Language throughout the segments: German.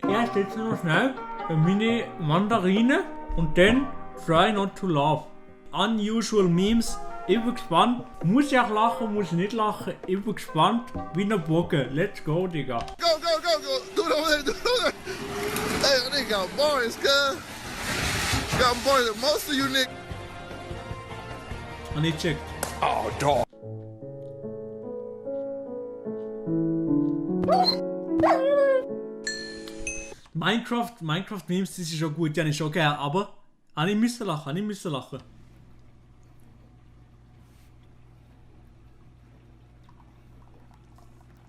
Erst jetzt noch schnell meine Mandarine und dann try not to laugh. Unusual Memes. Ich bin gespannt. Muss ich auch lachen, muss ich nicht lachen? Ich bin gespannt. Wie ein Bogen. Let's go, Digga. Go, go, go, go. Do it over there, do it over there. Hey, they got boys, cuz. Got boys. Most of you niggas. Und ich checkt. Oh, dog. Minecraft-Memes, das ist schon gut, die habe ich schon gern, aber ich müsste lachen.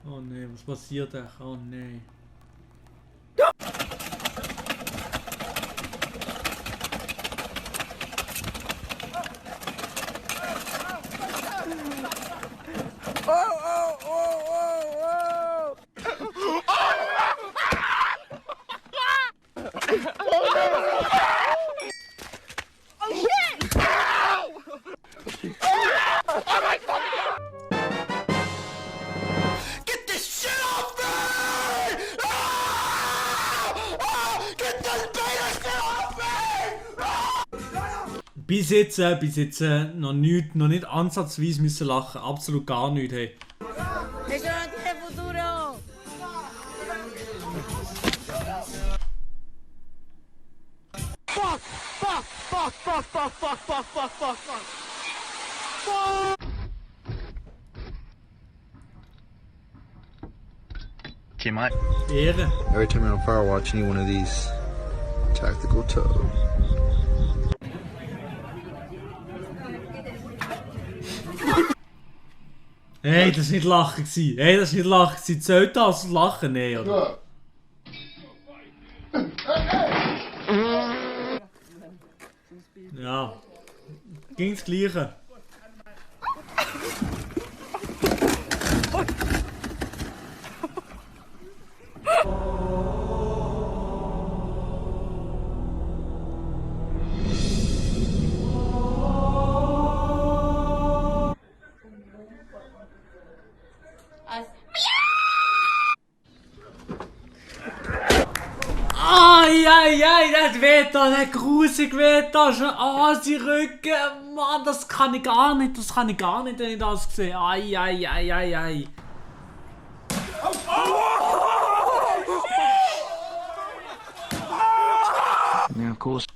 Oh ne, was passiert da? Oh ne. Bis jetzt noch nicht ansatzweise müssen lachen, absolut gar nicht, hey. Eso no tiene futuro. Ehre. Every time you're on Firewatch, you need one of these. Tactical tug. Hey, das war nicht lachen gewesen. Zählt das als Lachen? Nee, oder? Ja. Ging das Gleiche. Ai, das weht da, das grusig weht da, schon Rücken, Mann, das kann ich gar nicht, wenn ich das sehe. Ai. Yeah, of course.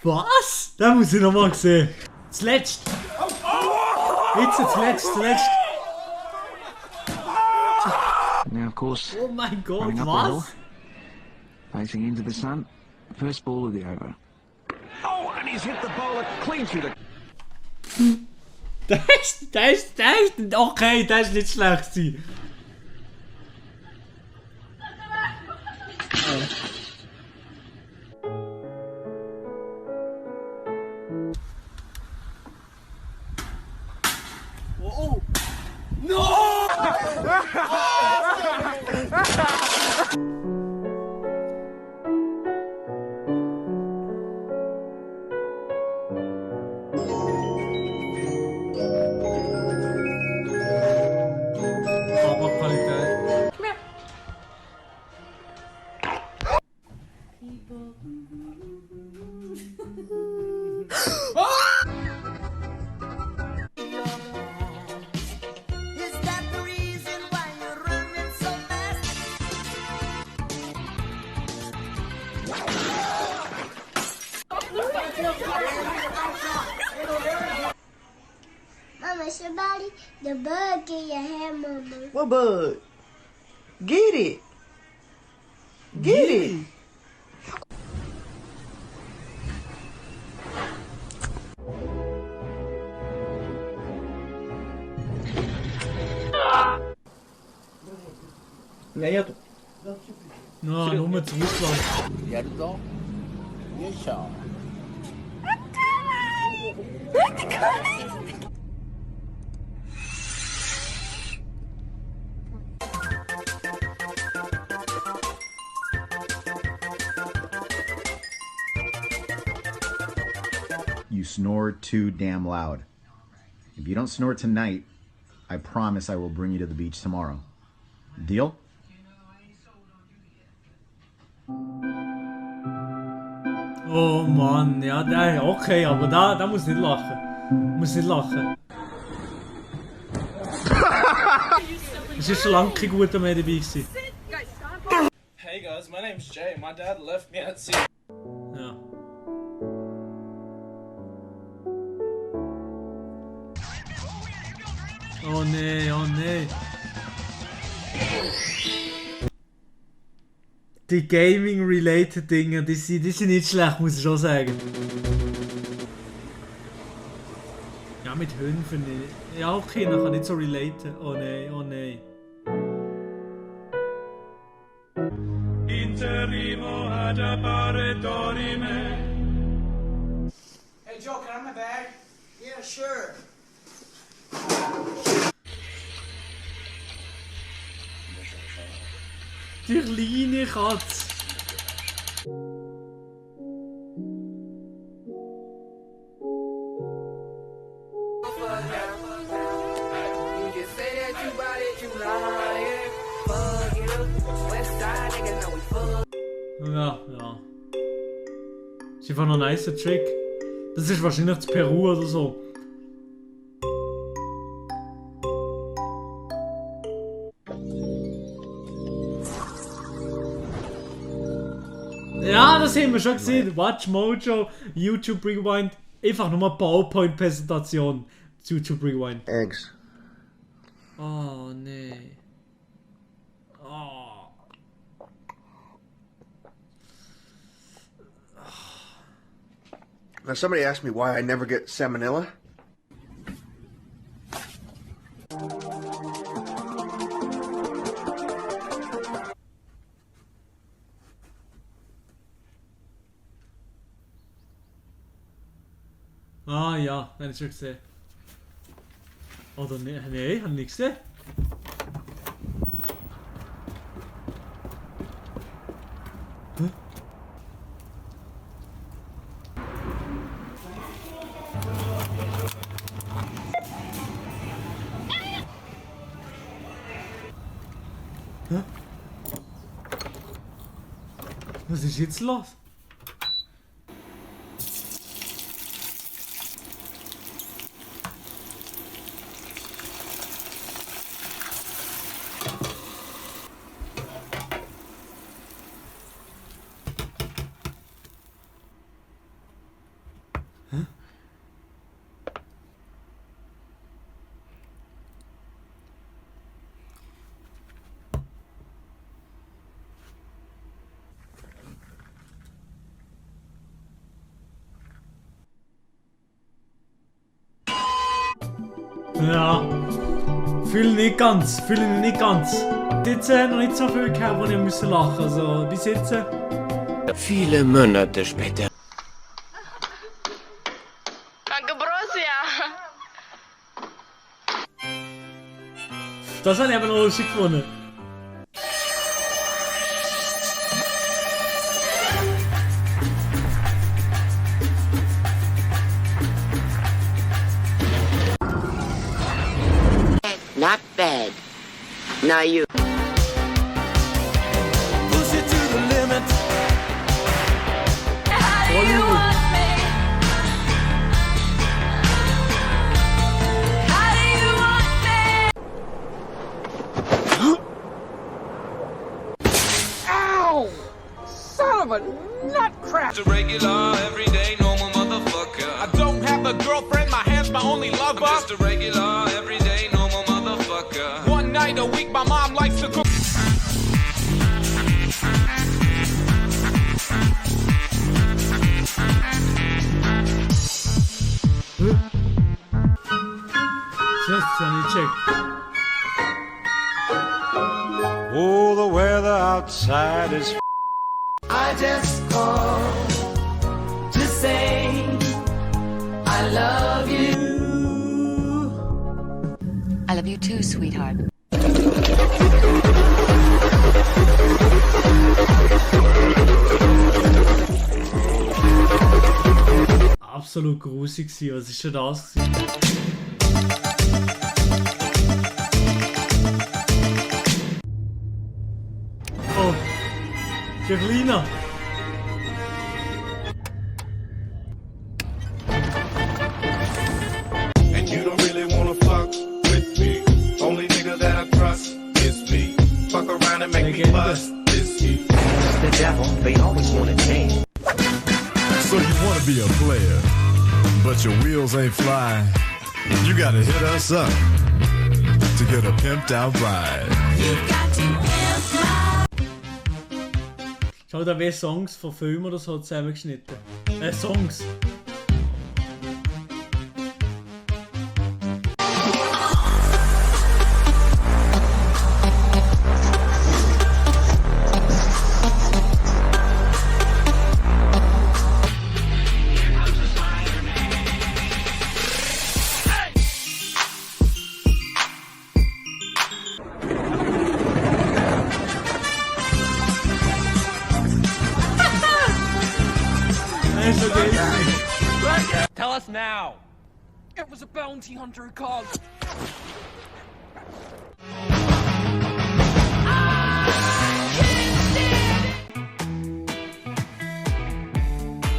Was? Das muss ich nochmal sehen. Das letzte. Jetzt das letzte. Now, of course, Oh mein Gott, running up the hill, was? facing into the sun, first ball of the over. Oh, and he's hit the bowler clean through the... Das ist, okay, das ist nicht schlecht gewesen. Oh! Qualität. Is that the reason why you're running so fast? Mama, somebody, the bug in your hair, Mama. What bug? Get it. Get it. Neyado. Ja, nur zu Russland. You snore too damn loud. If you don't snore tonight, I promise I will bring you to the beach tomorrow. Deal? Oh Mann, ja, okay, aber da muss nicht lachen. Muss nicht lachen. Es ist schon lange kein guter mehr dabei gewesen. Hey guys, my name's Jay. My dad left me at sea. Ja. Oh nee, oh nee. Die Gaming-related Dinge, die sind nicht schlecht, muss ich schon sagen. Ja, mit Hunden finde ich. Ja, okay, dann kann ich nicht so relaten. Oh nein, oh nein. Interimo ad appare dorime. Hey Joe, can I have my bag? Yeah, sure. Die kleine Katze. Ja, ja. Ist einfach noch ein nicer Trick. Das ist wahrscheinlich zu Peru oder so. Ja, das haben wir schon gesehen. Watch Mojo, YouTube Rewind. Einfach nur PowerPoint-Präsentation. YouTube Rewind. Eggs. Oh, nee. Oh. Now, somebody asked me why I never get salmonella. Ah ja, habe ich schon gesehen. Oder ne, nee, habe ich nicht gesehen. Hä? Hä? Was ist jetzt los? Ja, fühle nicht ganz. Jetzt noch nicht so viel gehabt, wo ich müssen lachen. Also bis jetzt. Viele Monate später. Danke, Borussia. Das habe ich aber noch lustig gefunden. Not bad. Now you. Push it to the limit. How do you want me? How do you want me? Ow! Son of a nutcracker! Just a regular, everyday, normal motherfucker. I don't have a girlfriend, my hand's my only lover. I'm just a regular, everyday, normal motherfucker. One night a week, my mom likes to cook. Das habe ich gecheckt. Oh, the weather outside is I just called to say I love you. I love you too, sweetheart. Absolut grusig gewesen. Was ist denn das? Oh, der Kleiner. The devil, they always want to change. So you want to be a player, but your wheels ain't flying. You gotta hit us up to get a pimped out ride. Schau, da wäre Songs von Filmen oder so zusammengeschnitten. Songs. Tell us now. It was a bounty hunter who called.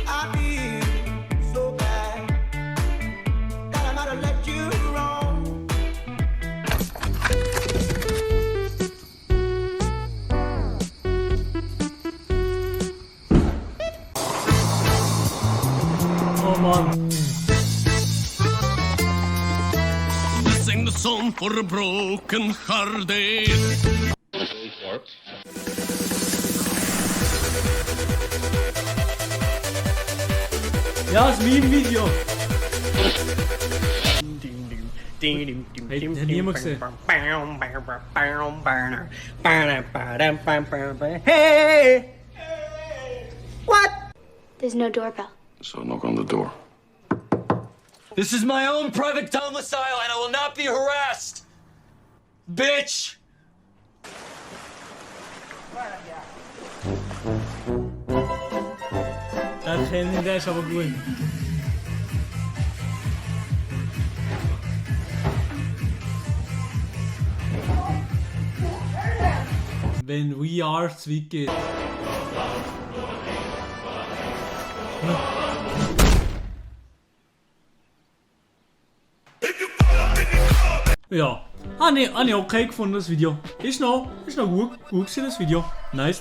I feel so bad that I might have led you wrong. Oh Mann. Sing the song for a broken hearted. Ja, das Meme-Video. Hat niemand gesehen. Hey! What? There's no doorbell. So knock on the door. This is my own private domicile and I will not be harassed. Bitch! Der kenne ich, der ist aber gut. Wenn VR zu weit geht. Ja, habe ich okay gefunden, das Video. Ist noch gut gewesen, das Video. Nice.